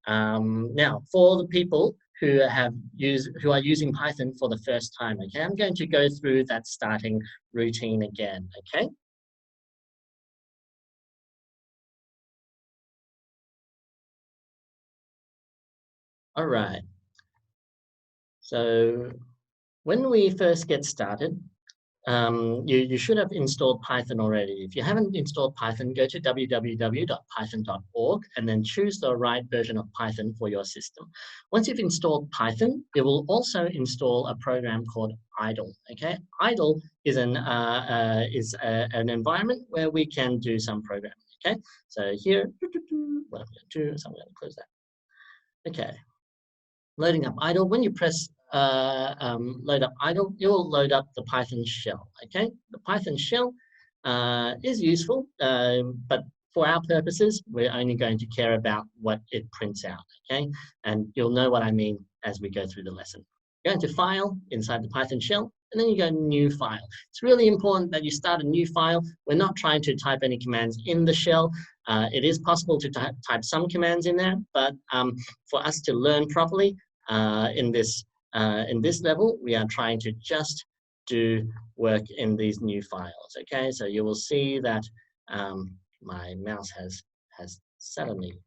Now, for the people who are using Python for the first time, okay, I'm going to go through that starting routine again, okay? All right. So when we first get started, you should have installed Python already. If you haven't installed Python, go to www.python.org and then choose the right version of Python for your system. Once you've installed Python, it will also install a program called idle. Okay, idle is an environment where we can do some programming. Okay, so here, what I'm going to do is I'm going to close that. Okay, loading up idle. When you press load up idle, it will load up the Python shell. Okay, the Python shell is useful, but for our purposes, we're only going to care about what it prints out. Okay, and you'll know what I mean as we go through the lesson. Go into File inside the Python shell, and then you go New File. It's really important that you start a new file. We're not trying to type any commands in the shell. It is possible to type some commands in there, but for us to learn properly in this level, we are trying to just do work in these new files. Okay, so you will see that my mouse has suddenly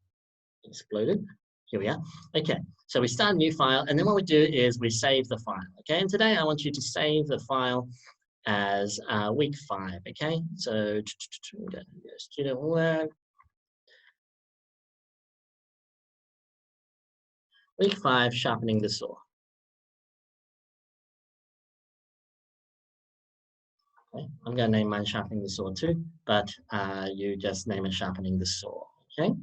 exploded. Here we are. Okay, so we start a new file, and then what we do is we save the file. Okay, and today I want you to save the file as week 5. Okay, so student work. Week 5, sharpening the saw. Okay. I'm going to name mine sharpening the saw too, but you just name it sharpening the saw. Okay.